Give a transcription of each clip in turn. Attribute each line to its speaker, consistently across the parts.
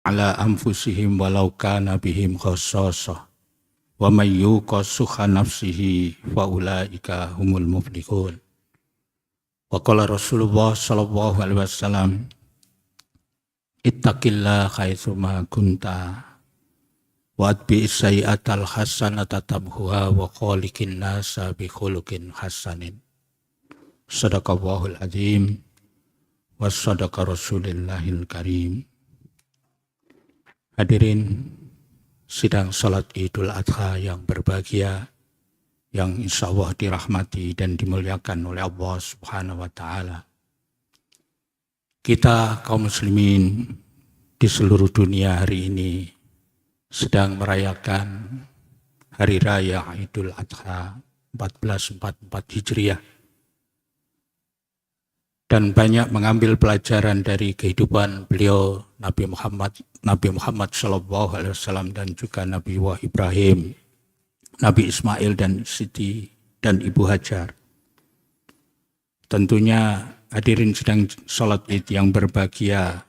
Speaker 1: ala anfusihim walau kana bihim khassasah wa may yuqa shuhha nafsihi fa ulaika humul muflihun. Wa qala Rasulullah sallallahu alaihi wasallam, ittaqillah haitsu ma kunta wa atbi'is sayyi'atal hasanata tamhuha wa khaliqin nasa bi khuluqin hasanin. Shadaqallahul azim wa shadaqa rasulillahil karim. Hadirin sidang salat Idul Adha yang berbahagia, yang insya Allah dirahmati dan dimuliakan oleh Allah Subhanahu wa Ta'ala. Kita kaum muslimin di seluruh dunia hari ini sedang merayakan Hari Raya Idul Adha 1444 Hijriah dan banyak mengambil pelajaran dari kehidupan beliau Nabi Muhammad Shallallahu Alaihi Wasallam dan juga Nabi Ibrahim, Nabi Ismail dan Siti dan Ibu Hajar. Tentunya hadirin sedang salat Id yang berbahagia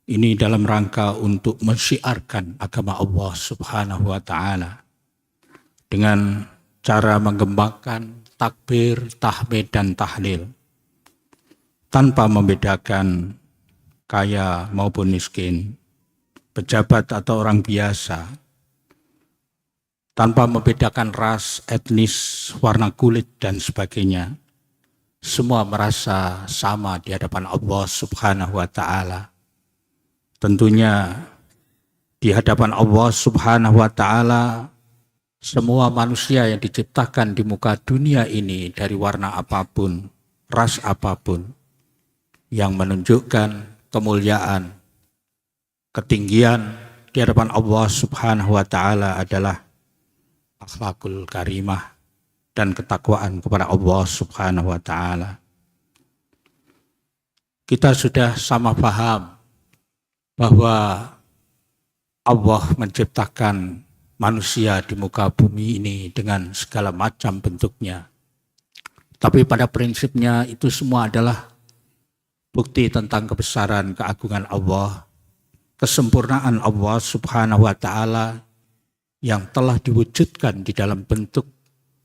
Speaker 1: ini dalam rangka untuk mensyiarkan agama Allah Subhanahu wa Ta'ala dengan cara mengembangkan takbir, tahmid dan tahlil tanpa membedakan kaya maupun miskin, pejabat atau orang biasa, tanpa membedakan ras, etnis, warna kulit dan sebagainya. Semua merasa sama di hadapan Allah Subhanahu wa Ta'ala. Tentunya di hadapan Allah Subhanahu wa Ta'ala, semua manusia yang diciptakan di muka dunia ini dari warna apapun, ras apapun, yang menunjukkan kemuliaan, ketinggian di hadapan Allah Subhanahu wa Ta'ala adalah akhlakul karimah dan ketakwaan kepada Allah Subhanahu wa Ta'ala. Kita sudah sama paham bahwa Allah menciptakan manusia di muka bumi ini dengan segala macam bentuknya. Tapi pada prinsipnya itu semua adalah bukti tentang kebesaran keagungan Allah, kesempurnaan Allah Subhanahu wa Ta'ala yang telah diwujudkan di dalam bentuk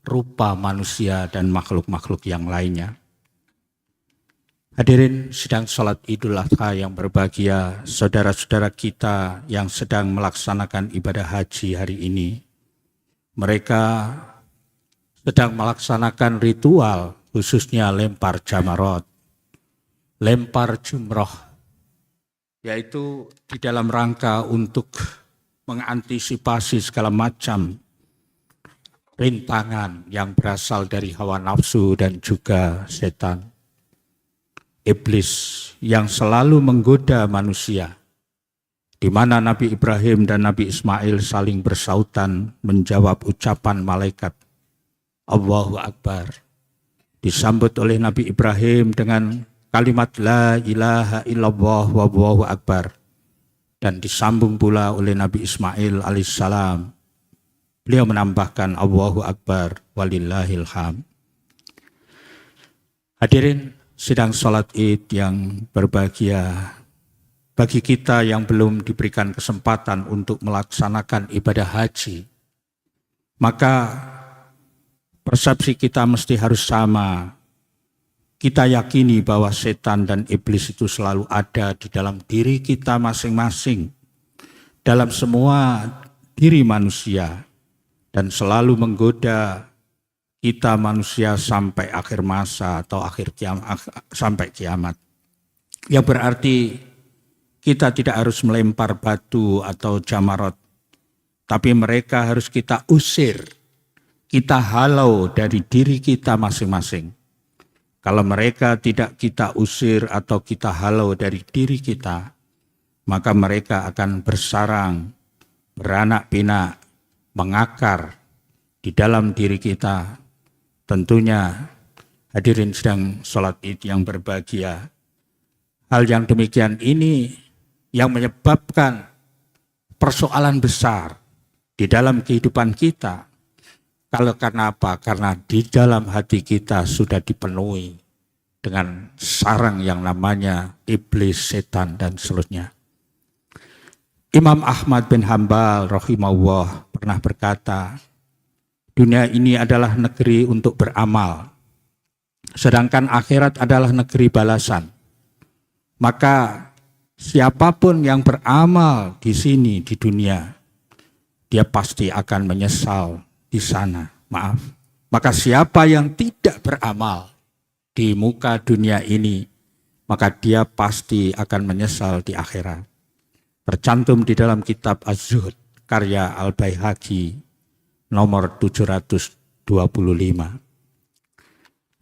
Speaker 1: rupa manusia dan makhluk-makhluk yang lainnya. Hadirin sidang salat Idul Adha yang berbahagia, saudara-saudara kita yang sedang melaksanakan ibadah haji hari ini, mereka sedang melaksanakan ritual khususnya lempar jamarat, lempar jumroh, yaitu di dalam rangka untuk mengantisipasi segala macam rintangan yang berasal dari hawa nafsu dan juga setan, iblis yang selalu menggoda manusia, di mana Nabi Ibrahim dan Nabi Ismail saling bersautan menjawab ucapan malaikat Allahu Akbar. Disambut oleh Nabi Ibrahim dengan kalimat La ilaha illallah wallahu akbar, dan disambung pula oleh Nabi Ismail alaihissalam. Beliau menambahkan Allahu Akbar walillahil hamd. Hadirin sidang salat Id yang berbahagia, bagi kita yang belum diberikan kesempatan untuk melaksanakan ibadah haji, maka persepsi kita mesti harus sama. Kita yakini bahwa setan dan iblis itu selalu ada di dalam diri kita masing-masing, dalam semua diri manusia, dan selalu menggoda kita manusia sampai akhir masa atau sampai kiamat. Yang berarti kita tidak harus melempar batu atau jamarat, tapi mereka harus kita usir, kita halau dari diri kita masing-masing. Kalau mereka tidak kita usir atau kita halau dari diri kita, maka mereka akan bersarang, beranak pinak, mengakar di dalam diri kita. Tentunya hadirin sedang salat Id yang berbahagia, hal yang demikian ini yang menyebabkan persoalan besar di dalam kehidupan kita. Kalau karena apa? Karena di dalam hati kita sudah dipenuhi dengan sarang yang namanya iblis, setan, dan seterusnya. Imam Ahmad bin Hambal rahimahullah pernah berkata, dunia ini adalah negeri untuk beramal, sedangkan akhirat adalah negeri balasan. Maka siapapun yang beramal di sini di dunia, dia pasti akan menyesal di sana. Maaf. Maka siapa yang tidak beramal di muka dunia ini, maka dia pasti akan menyesal di akhirat. Tercantum di dalam kitab Az-Zuhd karya Al-Baihaqi nomor 725.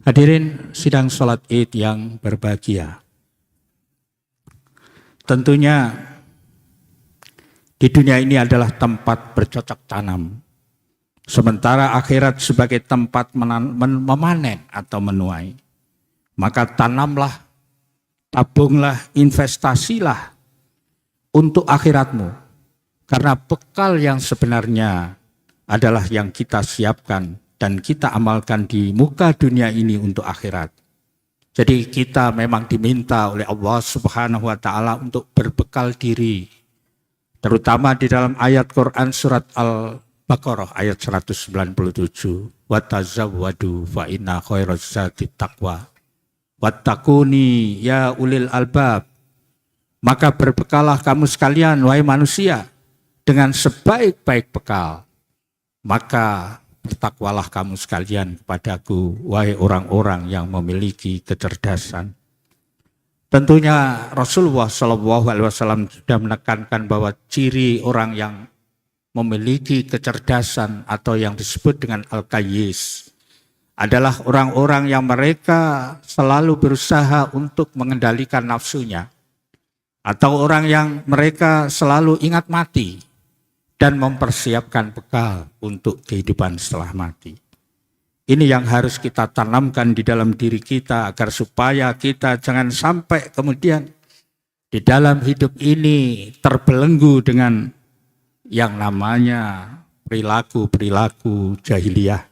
Speaker 1: Hadirin sidang sholat Id yang berbahagia. Tentunya di dunia ini adalah tempat bercocok tanam. Sementara akhirat sebagai tempat memanen atau menuai. Maka tanamlah, tabunglah, investasilah untuk akhiratmu. Karena bekal yang sebenarnya adalah yang kita siapkan dan kita amalkan di muka dunia ini untuk akhirat. Jadi kita memang diminta oleh Allah Subhanahu wa taala untuk berbekal diri. Terutama di dalam ayat Quran surat Al-Baqarah ayat 197. Wa tazawwadu fa inna khairaz zati taqwa. Wattaquni ya ulil albab. Maka berbekalah kamu sekalian wahai manusia dengan sebaik-baik bekal. Maka bertakwalah kamu sekalian kepadaku, wahai orang-orang yang memiliki kecerdasan. Tentunya Rasulullah SAW sudah menekankan bahwa ciri orang yang memiliki kecerdasan atau yang disebut dengan al-qayyis adalah orang-orang yang mereka selalu berusaha untuk mengendalikan nafsunya, atau orang yang mereka selalu ingat mati dan mempersiapkan bekal untuk kehidupan setelah mati. Ini yang harus kita tanamkan di dalam diri kita agar supaya kita jangan sampai kemudian di dalam hidup ini terbelenggu dengan yang namanya perilaku-perilaku jahiliyah,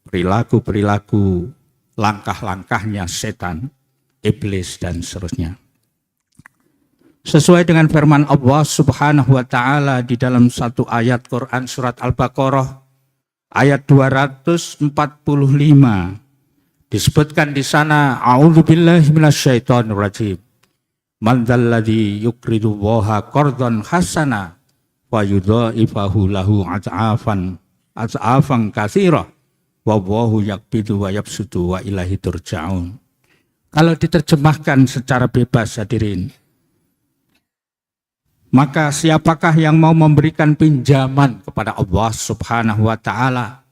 Speaker 1: perilaku-perilaku langkah-langkahnya setan, iblis dan seterusnya. Sesuai dengan firman Allah Subhanahu wa taala di dalam satu ayat Quran surat Al-Baqarah ayat 245 disebutkan di sana, a'udzubillahi minasyaitonir rajim. Man dzalladzi yuqridu Allaha qardan hasana wa yudha'ifahu lahu at'afan katsira wa Allahu yaqbidu wa yabsutu wa ilaihi turja'un. Kalau diterjemahkan secara bebas hadirin, maka siapakah yang mau memberikan pinjaman kepada Allah Subhanahu wa taala,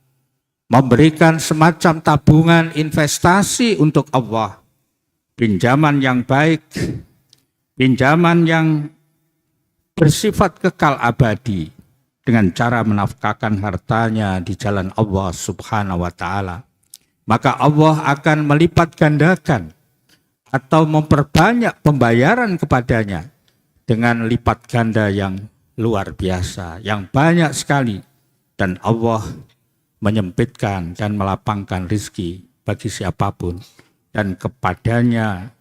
Speaker 1: memberikan semacam tabungan investasi untuk Allah, pinjaman yang baik, pinjaman yang bersifat kekal abadi dengan cara menafkahkan hartanya di jalan Allah Subhanahu wa taala, maka Allah akan melipat gandakan atau memperbanyak pembayaran kepadanya dengan lipat ganda yang luar biasa, yang banyak sekali. Dan Allah menyempitkan dan melapangkan rizki bagi siapapun. Dan kepadanya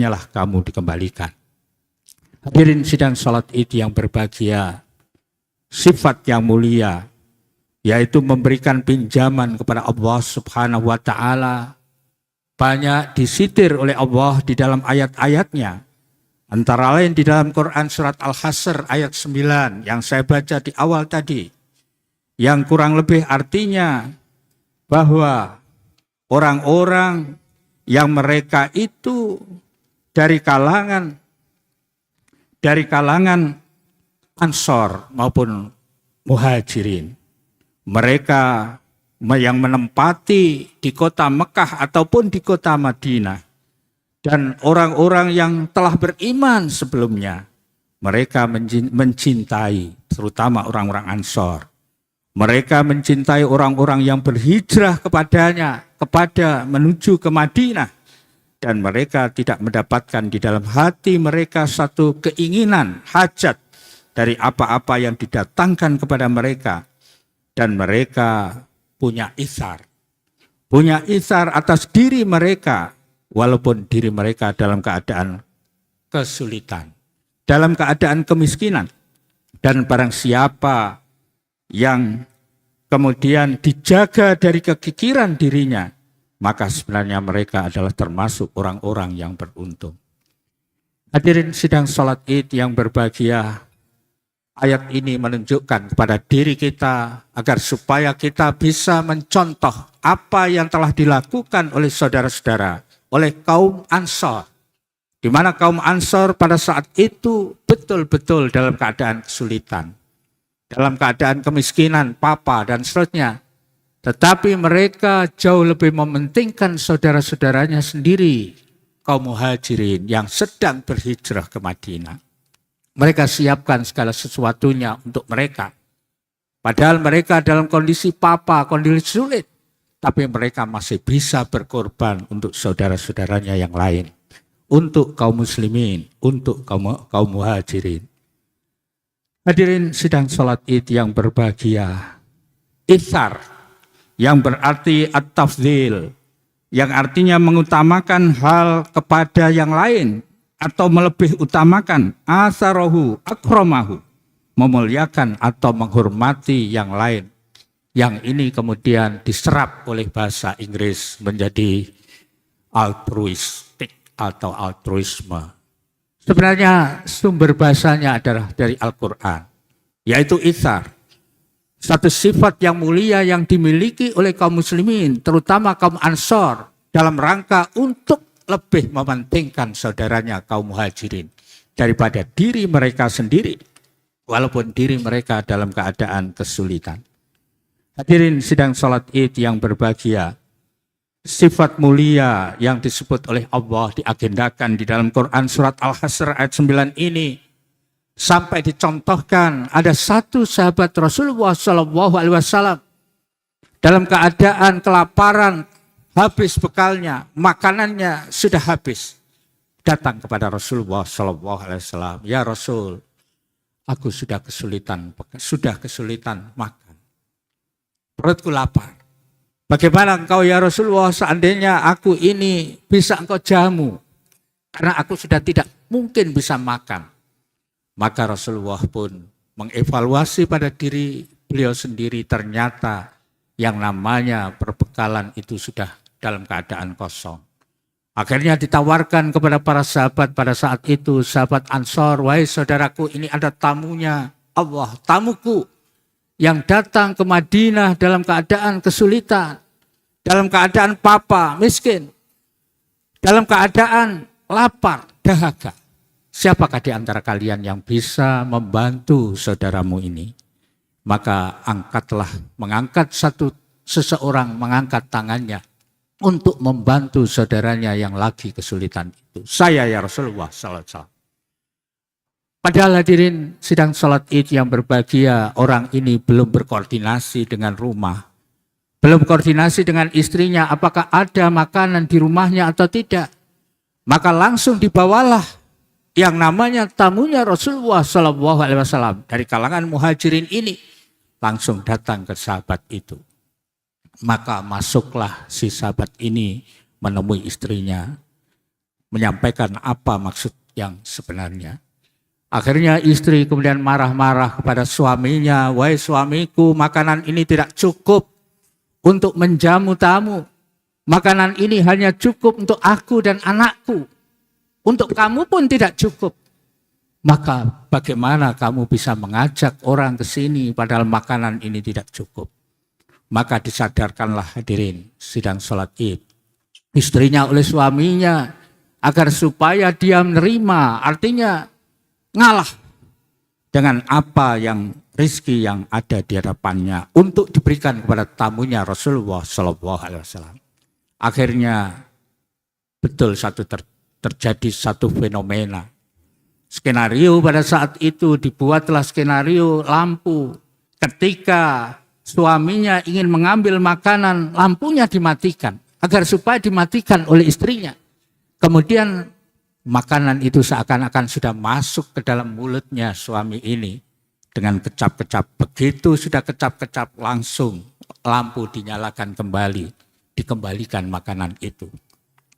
Speaker 1: lah kamu dikembalikan. Hadirin sidang salat Id yang berbahagia, sifat yang mulia, yaitu memberikan pinjaman kepada Allah Subhanahu wa taala, banyak disitir oleh Allah di dalam ayat-ayatnya. Antara lain di dalam Quran surat Al-Hasr ayat 9 yang saya baca di awal tadi. Yang kurang lebih artinya bahwa orang-orang yang mereka itu dari kalangan Ansor maupun Muhajirin. Mereka yang menempati di kota Mekah ataupun di kota Madinah. Dan orang-orang yang telah beriman sebelumnya, mereka mencintai, terutama orang-orang Ansor. Mereka mencintai orang-orang yang berhijrah kepada menuju ke Madinah. Dan mereka tidak mendapatkan di dalam hati mereka satu keinginan, hajat dari apa-apa yang didatangkan kepada mereka. Dan mereka punya itsar atas diri mereka, walaupun diri mereka dalam keadaan kesulitan, dalam keadaan kemiskinan. Dan barang siapa yang kemudian dijaga dari kekikiran dirinya, maka sebenarnya mereka adalah termasuk orang-orang yang beruntung. Hadirin sidang salat Id yang berbahagia, ayat ini menunjukkan kepada diri kita agar supaya kita bisa mencontoh apa yang telah dilakukan oleh saudara-saudara, oleh kaum Ansor. Di mana kaum Ansor pada saat itu betul-betul dalam keadaan kesulitan, dalam keadaan kemiskinan, papa dan seterusnya. Tetapi mereka jauh lebih mementingkan saudara-saudaranya sendiri, kaum muhajirin yang sedang berhijrah ke Madinah. Mereka siapkan segala sesuatunya untuk mereka. Padahal mereka dalam kondisi papa, kondisi sulit. Tapi mereka masih bisa berkorban untuk saudara-saudaranya yang lain. Untuk kaum muslimin, untuk kaum muhajirin. Hadirin sidang salat Id yang berbahagia. Itsar yang berarti at-tafdhil, yang artinya mengutamakan hal kepada yang lain atau melebih utamakan, asarahu akramahu, memuliakan atau menghormati yang lain. Yang ini kemudian diserap oleh bahasa Inggris menjadi altruistik atau altruisme. Sebenarnya sumber bahasanya adalah dari Al-Quran, yaitu itsar. Satu sifat yang mulia yang dimiliki oleh kaum muslimin, terutama kaum Ansor, dalam rangka untuk lebih mementingkan saudaranya kaum muhajirin daripada diri mereka sendiri, walaupun diri mereka dalam keadaan kesulitan. Hadirin sidang salat Id yang berbahagia, sifat mulia yang disebut oleh Allah diagendakan di dalam Quran surat Al-Hasr ayat 9 ini sampai dicontohkan ada satu sahabat Rasulullah SAW dalam keadaan kelaparan, habis bekalnya, makanannya sudah habis, datang kepada Rasulullah SAW, ya Rasul, aku sudah kesulitan makan, perutku lapar. Bagaimana engkau ya Rasulullah, seandainya aku ini bisa engkau jamu, karena aku sudah tidak mungkin bisa makan. Maka Rasulullah pun mengevaluasi pada diri beliau sendiri, ternyata yang namanya perbekalan itu sudah dalam keadaan kosong. Akhirnya ditawarkan kepada para sahabat pada saat itu, sahabat Ansor, wahai saudaraku, ini ada tamunya Allah, tamuku yang datang ke Madinah dalam keadaan kesulitan, dalam keadaan papa, miskin, dalam keadaan lapar, dahaga. Siapakah di antara kalian yang bisa membantu saudaramu ini? Maka mengangkat seseorang mengangkat tangannya untuk membantu saudaranya yang lagi kesulitan itu. Saya ya Rasulullah sallallahu alaihi wasallam. Padahal hadirin sidang salat Id yang berbahagia, orang ini belum berkoordinasi dengan rumah. Belum koordinasi dengan istrinya, apakah ada makanan di rumahnya atau tidak. Maka langsung dibawalah yang namanya tamunya Rasulullah SAW dari kalangan muhajirin ini. Langsung datang ke sahabat itu. Maka masuklah si sahabat ini menemui istrinya. Menyampaikan apa maksud yang sebenarnya. Akhirnya istri kemudian marah-marah kepada suaminya, wahai suamiku, makanan ini tidak cukup untuk menjamu tamu. Makanan ini hanya cukup untuk aku dan anakku. Untuk kamu pun tidak cukup. Maka bagaimana kamu bisa mengajak orang ke sini padahal makanan ini tidak cukup? Maka disadarkanlah hadirin sidang salat Id. Istrinya oleh suaminya agar supaya dia menerima, artinya ngalah dengan apa yang rezeki yang ada di hadapannya untuk diberikan kepada tamunya Rasulullah SAW. Akhirnya betul terjadi satu fenomena. Skenario pada saat itu dibuatlah skenario lampu. Ketika suaminya ingin mengambil makanan, lampunya dimatikan agar supaya dimatikan oleh istrinya. Kemudian makanan itu seakan-akan sudah masuk ke dalam mulutnya suami ini dengan kecap-kecap. Begitu sudah kecap-kecap langsung lampu dinyalakan kembali, dikembalikan makanan itu.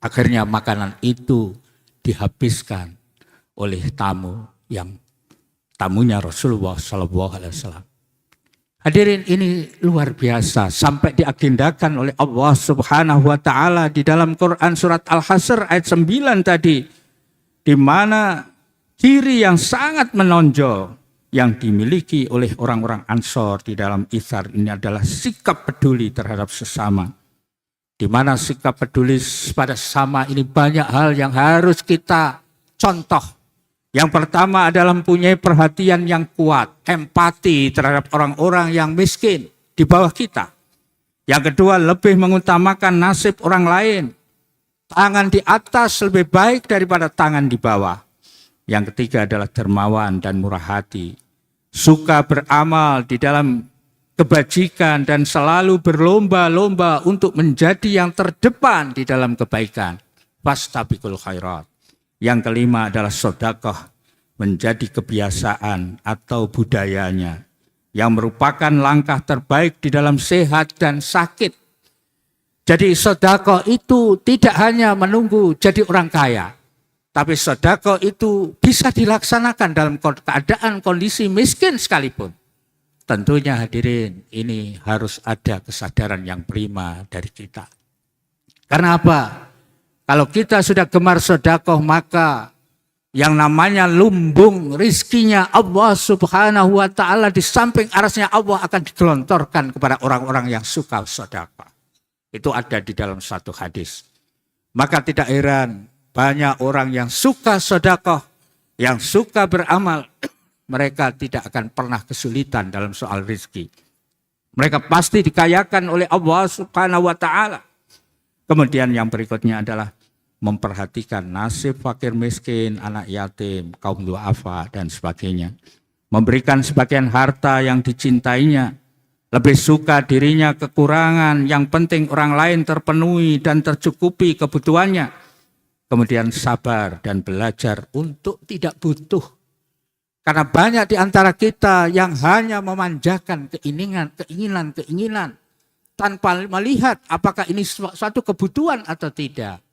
Speaker 1: Akhirnya makanan itu dihabiskan oleh tamu yang tamunya Rasulullah SAW. Hadirin, ini luar biasa sampai diagendakan oleh Allah Subhanahu wa taala di dalam Quran surat Al-Hasr ayat 9 tadi, di mana ciri yang sangat menonjol yang dimiliki oleh orang-orang Ansor di dalam Itsar ini adalah sikap peduli terhadap sesama. Di mana sikap peduli pada sesama ini banyak hal yang harus kita contoh. Yang pertama adalah mempunyai perhatian yang kuat, empati terhadap orang-orang yang miskin di bawah kita. Yang kedua, lebih mengutamakan nasib orang lain. Tangan di atas lebih baik daripada tangan di bawah. Yang ketiga adalah dermawan dan murah hati. Suka beramal di dalam kebajikan dan selalu berlomba-lomba untuk menjadi yang terdepan di dalam kebaikan. Fastabiqul khairat. Yang kelima adalah sedekah, menjadi kebiasaan atau budayanya yang merupakan langkah terbaik di dalam sehat dan sakit. Jadi sedekah itu tidak hanya menunggu jadi orang kaya, tapi sedekah itu bisa dilaksanakan dalam keadaan kondisi miskin sekalipun. Tentunya hadirin, ini harus ada kesadaran yang prima dari kita. Karena apa? Kalau kita sudah gemar sedekah, maka yang namanya lumbung rizkinya Allah Subhanahu wa taala di samping arasnya Allah akan digelontorkan kepada orang-orang yang suka sedekah. Itu ada di dalam satu hadis. Maka tidak heran banyak orang yang suka sedekah, yang suka beramal, mereka tidak akan pernah kesulitan dalam soal rizki. Mereka pasti dikayakan oleh Allah Subhanahu wa taala. Kemudian yang berikutnya adalah memperhatikan nasib fakir miskin, anak yatim, kaum duafa, dan sebagainya. Memberikan sebagian harta yang dicintainya, lebih suka dirinya kekurangan, yang penting orang lain terpenuhi dan tercukupi kebutuhannya. Kemudian sabar dan belajar untuk tidak butuh. Karena banyak di antara kita yang hanya memanjakan keinginan tanpa melihat apakah ini suatu kebutuhan atau tidak.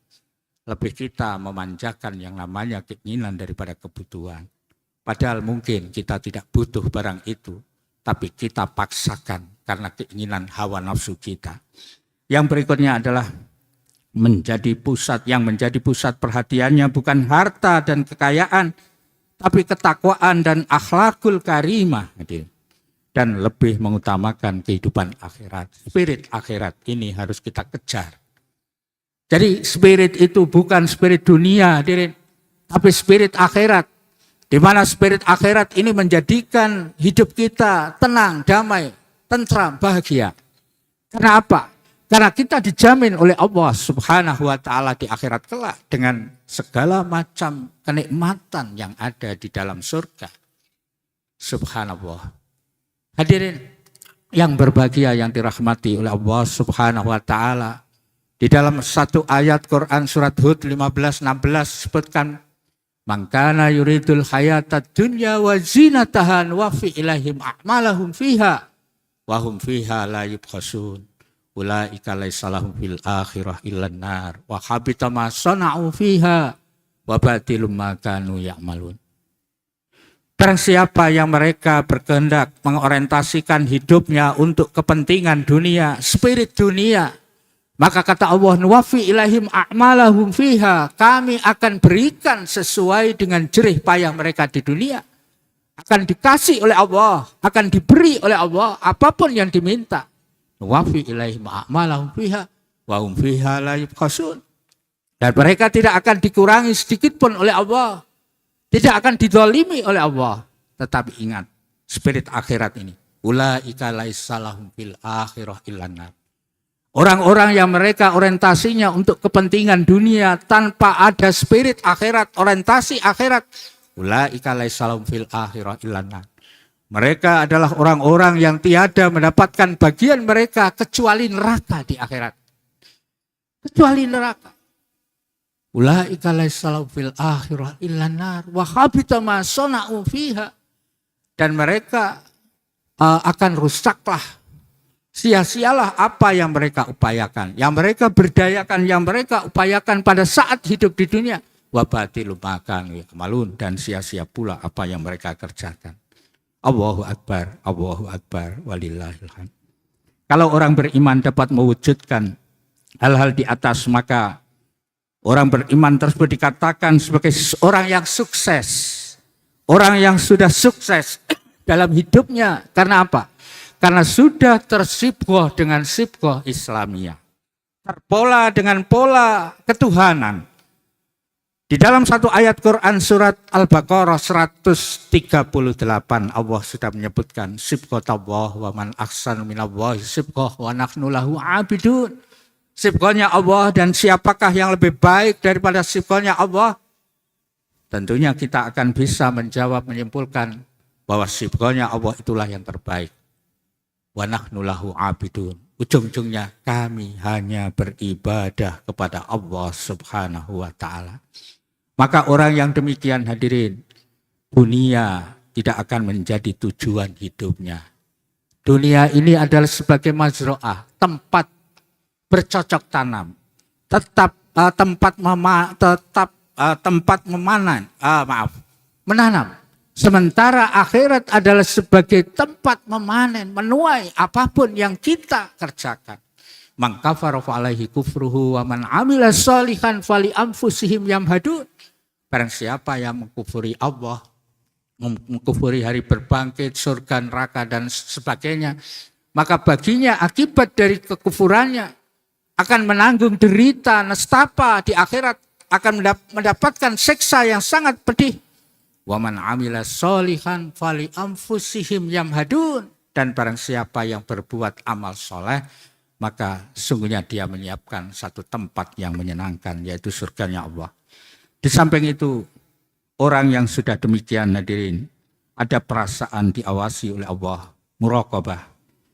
Speaker 1: Lebih kita memanjakan yang namanya keinginan daripada kebutuhan. Padahal mungkin kita tidak butuh barang itu, tapi kita paksakan karena keinginan hawa nafsu kita. Yang berikutnya adalah menjadi pusat perhatiannya bukan harta dan kekayaan, tapi ketakwaan dan akhlakul karimah. Dan lebih mengutamakan kehidupan akhirat. Spirit akhirat ini harus kita kejar. Jadi spirit itu bukan spirit dunia, tapi spirit akhirat. Di mana spirit akhirat ini menjadikan hidup kita tenang, damai, tentram, bahagia. Karena apa? Karena kita dijamin oleh Allah Subhanahu wa taala di akhirat kelak dengan segala macam kenikmatan yang ada di dalam surga. Subhanallah. Hadirin yang berbahagia yang dirahmati oleh Allah Subhanahu wa taala, di dalam satu ayat Quran surat Hud 15-16 disebutkan, "Man kana yuridul hayatad dunya wa zinataha wa fi ilaihim a'malahum fiha wa hum fiha la yubkhasun. Ulaika laisa lahum fil akhirah illan nar wa habita ma sana'u fiha wa batilum ma kanu ya'malun." Barang siapa yang mereka berkehendak mengorientasikan hidupnya untuk kepentingan dunia, spirit dunia, maka kata Allah, nuwafi ilahim a'malahum fiha, kami akan berikan sesuai dengan jerih payah mereka di dunia. Akan dikasih oleh Allah, akan diberi oleh Allah apapun yang diminta. Nuwafi ilahim a'malahum fiha wa hum fiha la yubkhasun. Dan mereka tidak akan dikurangi sedikit pun oleh Allah. Tidak akan dizalimi oleh Allah. Tetapi ingat, spirit akhirat ini. Ulaika laisa lahum fil akhirah illan nar. Orang-orang yang mereka orientasinya untuk kepentingan dunia tanpa ada spirit akhirat, orientasi akhirat. Ulaika laisa lahum fil akhirah illan nar. Mereka adalah orang-orang yang tiada mendapatkan bagian mereka kecuali neraka di akhirat. Kecuali neraka. Ulaika laisa lahum fil akhirah illan nar wa habita ma sana'u fiha. Dan mereka akan rusaklah, sia-sialah apa yang mereka upayakan, yang mereka berdayakan, yang mereka upayakan pada saat hidup di dunia. wa batilu ma kanu ya'malun, dan sia-sia pula apa yang mereka kerjakan. Allahu Akbar, walillahil hamd. Kalau orang beriman dapat mewujudkan hal-hal di atas, maka orang beriman tersebut dikatakan sebagai orang yang sukses. Orang yang sudah sukses dalam hidupnya. Karena apa? Karena sudah tersibghah dengan sibghah Islamiyah. Terpola dengan pola ketuhanan. Di dalam satu ayat Quran surat Al-Baqarah 138 Allah sudah menyebutkan sibghatallah wa man ahsanu minallahi sibghah wa nahnu lahu abidun. Sibghahnya Allah, dan siapakah yang lebih baik daripada sibghahnya Allah? Tentunya kita akan bisa menjawab, menyimpulkan bahwa sibghahnya Allah itulah yang terbaik. Wa nahnu lahu abidun. Ujung-ujungnya kami hanya beribadah kepada Allah Subhanahu wa ta'ala. Maka orang yang demikian, hadirin, dunia tidak akan menjadi tujuan hidupnya. Dunia ini adalah sebagai mazro'ah, tempat bercocok tanam, menanam. Sementara akhirat adalah sebagai tempat memanen, menuai apapun yang kita kerjakan. Man kafara fa alaihi kufruhu wa man amila sholihan fali anfusihim yamhadun. Barang siapa yang mengkufuri Allah, mengkufuri hari berbangkit, surga, neraka, dan sebagainya, maka baginya akibat dari kekufurannya akan menanggung derita, nestapa di akhirat, akan mendapatkan siksa yang sangat pedih. Wa man amila sholihan fali anfusihim yamhadun. Dan barang siapa yang berbuat amal soleh, maka sungguhnya dia menyiapkan satu tempat yang menyenangkan, yaitu surganya Allah. Di samping itu, orang yang sudah demikian, hadirin, ada perasaan diawasi oleh Allah, muraqabah,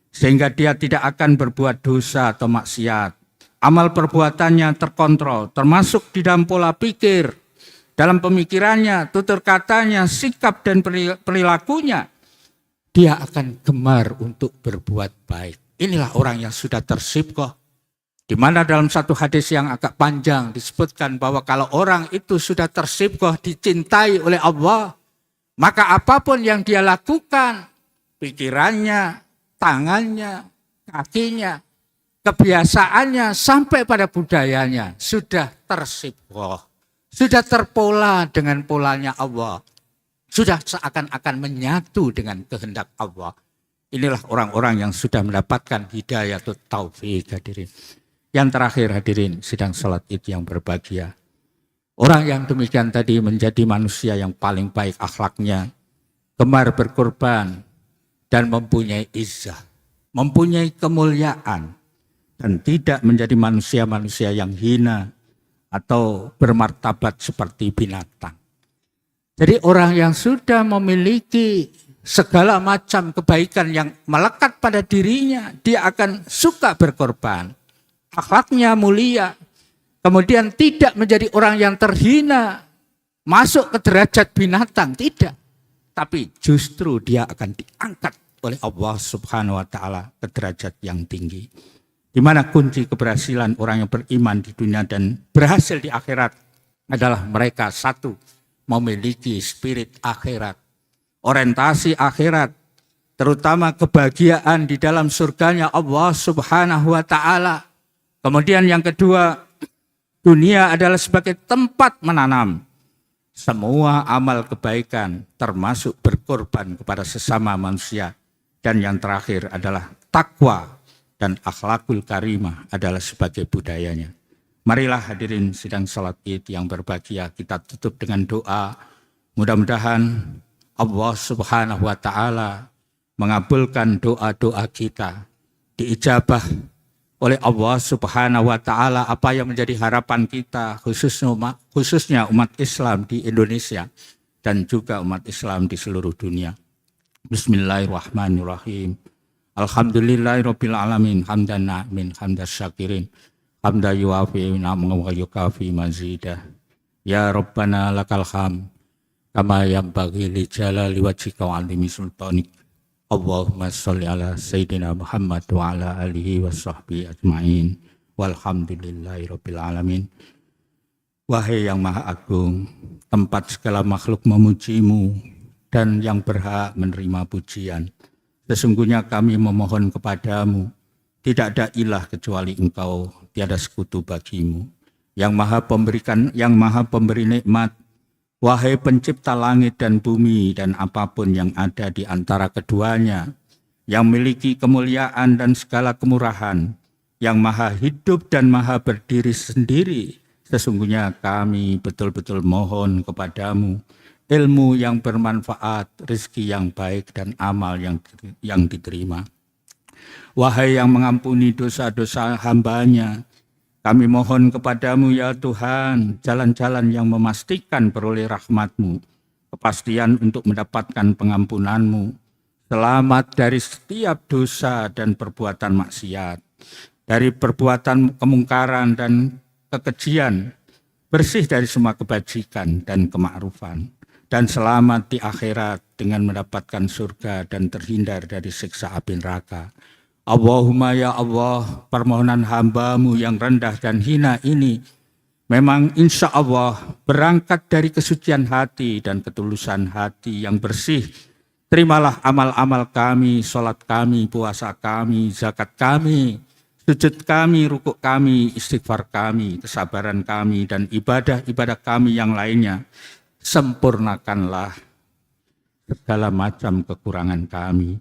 Speaker 1: sehingga dia tidak akan berbuat dosa atau maksiat. Amal perbuatannya terkontrol, termasuk di dalam pola pikir, dalam pemikirannya, tutur katanya, sikap dan perilakunya. Dia akan gemar untuk berbuat baik. Inilah orang yang sudah tersibghah. Di mana dalam satu hadis yang agak panjang disebutkan bahwa kalau orang itu sudah tersibghah, dicintai oleh Allah, maka apapun yang dia lakukan, pikirannya, tangannya, kakinya, kebiasaannya, sampai pada budayanya, sudah tersibghah, sudah terpola dengan polanya Allah, sudah seakan-akan menyatu dengan kehendak Allah. Inilah orang-orang yang sudah mendapatkan hidayah atau taufik, hadirin. Yang terakhir, hadirin, sidang salat Id yang berbahagia. Orang yang demikian tadi menjadi manusia yang paling baik akhlaknya, gemar berkorban, dan mempunyai izzah, mempunyai kemuliaan, dan tidak menjadi manusia-manusia yang hina atau bermartabat seperti binatang. Jadi orang yang sudah memiliki segala macam kebaikan yang melekat pada dirinya, dia akan suka berkorban. Akhlaknya mulia, kemudian tidak menjadi orang yang terhina, masuk ke derajat binatang, tidak. Tapi justru dia akan diangkat oleh Allah Subhanahu wa ta'ala ke derajat yang tinggi. Di mana kunci keberhasilan orang yang beriman di dunia dan berhasil di akhirat adalah mereka satu, memiliki spirit akhirat, orientasi akhirat, terutama kebahagiaan di dalam surganya Allah Subhanahu wa ta'ala. Kemudian yang kedua, dunia adalah sebagai tempat menanam semua amal kebaikan, termasuk berkorban kepada sesama manusia. Dan yang terakhir adalah takwa dan akhlakul karimah adalah sebagai budayanya. Marilah hadirin sidang salat Id yang berbahagia, kita tutup dengan doa. Mudah-mudahan Allah Subhanahu wa ta'ala mengabulkan doa-doa kita, diijabah oleh Allah Subhanahu wa ta'ala apa yang menjadi harapan kita, khususnya umat Islam di Indonesia dan juga umat Islam di seluruh dunia. Bismillahirrahmanirrahim. Alhamdulillahirabbil alamin, hamdan na'min, hamdas syakirin, hamdan yuafi ni'amahu wa yukafi mazidah. Ya Rabbana lakal hamd kama yanbaghi li jalali wajhika wa 'azimi sultanik. Allahumma sholli ala Sayyidina Muhammad wa ala alihi wa sahbihi ajma'in. Walhamdulillahi rabbil alamin. Wahai yang Maha Agung, tempat segala makhluk memujimu dan yang berhak menerima pujian. Sesungguhnya kami memohon kepadamu, tidak ada ilah kecuali Engkau, tiada sekutu bagimu. Yang Maha Pemberi nikmat, wahai pencipta langit dan bumi dan apapun yang ada di antara keduanya, yang memiliki kemuliaan dan segala kemurahan, yang maha hidup dan maha berdiri sendiri, sesungguhnya kami betul-betul mohon kepadamu, ilmu yang bermanfaat, rezeki yang baik, dan amal yang diterima. Wahai yang mengampuni dosa-dosa hamba-Nya, kami mohon kepadamu ya Tuhan, jalan-jalan yang memastikan beroleh rahmat-Mu, kepastian untuk mendapatkan pengampunan-Mu, selamat dari setiap dosa dan perbuatan maksiat, dari perbuatan kemungkaran dan kekejian, bersih dari semua kebajikan dan kemakrufan, dan selamat di akhirat dengan mendapatkan surga dan terhindar dari siksa api neraka. Allahumma ya Allah, permohonan hamba-Mu yang rendah dan hina ini memang insya Allah berangkat dari kesucian hati dan ketulusan hati yang bersih. Terimalah amal-amal kami, sholat kami, puasa kami, zakat kami, sujud kami, rukuk kami, istighfar kami, kesabaran kami, dan ibadah-ibadah kami yang lainnya. Sempurnakanlah segala macam kekurangan kami.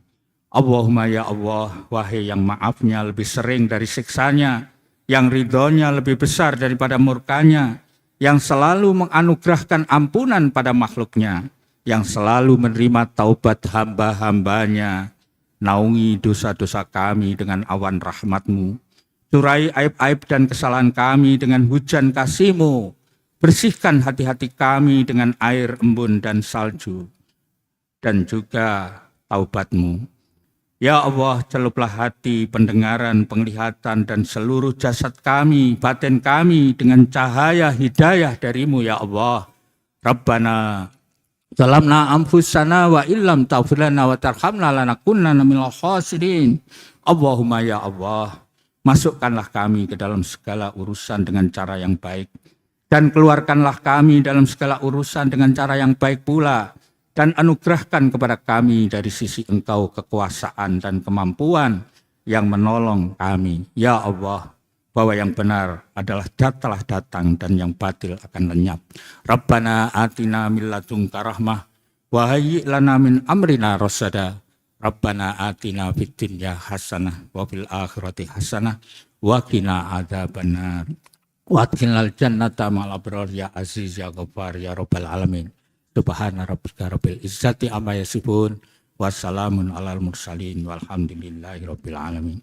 Speaker 1: Allahumma ya Allah, wahai yang maafnya lebih sering dari siksanya, yang ridhonya lebih besar daripada murkanya, yang selalu menganugerahkan ampunan pada makhluknya, yang selalu menerima taubat hamba-hambanya, naungi dosa-dosa kami dengan awan rahmat-Mu, curai aib-aib dan kesalahan kami dengan hujan kasih-Mu, bersihkan hati-hati kami dengan air embun dan salju, dan juga taubat-Mu. Ya Allah, celuplah hati, pendengaran, penglihatan, dan seluruh jasad kami, batin kami dengan cahaya hidayah dari-Mu ya Allah. Rabbana zalamna anfusana wa illam taghfir lana wa tarhamna lanakunanna minal khasirin. Allahumma ya Allah, masukkanlah kami ke dalam segala urusan dengan cara yang baik, dan keluarkanlah kami dalam segala urusan dengan cara yang baik pula, dan anugerahkan kepada kami dari sisi Engkau kekuasaan dan kemampuan yang menolong kami. Ya Allah, bahwa yang benar adalah telah datang dan yang batil akan lenyap. Rabbana atina min ladunka rahmah wa hayyi' lana min amrina rasada. Rabbana atina fid dunya hasanah wa fil akhirati hasanah wa qina adzabannar. Wa adkhilnal jannata ma'al abrar ya aziz ya ghaffar ya rabbal alamin. Subhana rabbika rabbil izzati amma yasifun, wassalamun alal mursalin, walhamdulillahi rabbil alamin.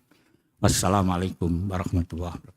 Speaker 1: Wassalamualaikum warahmatullahi wabarakatuh.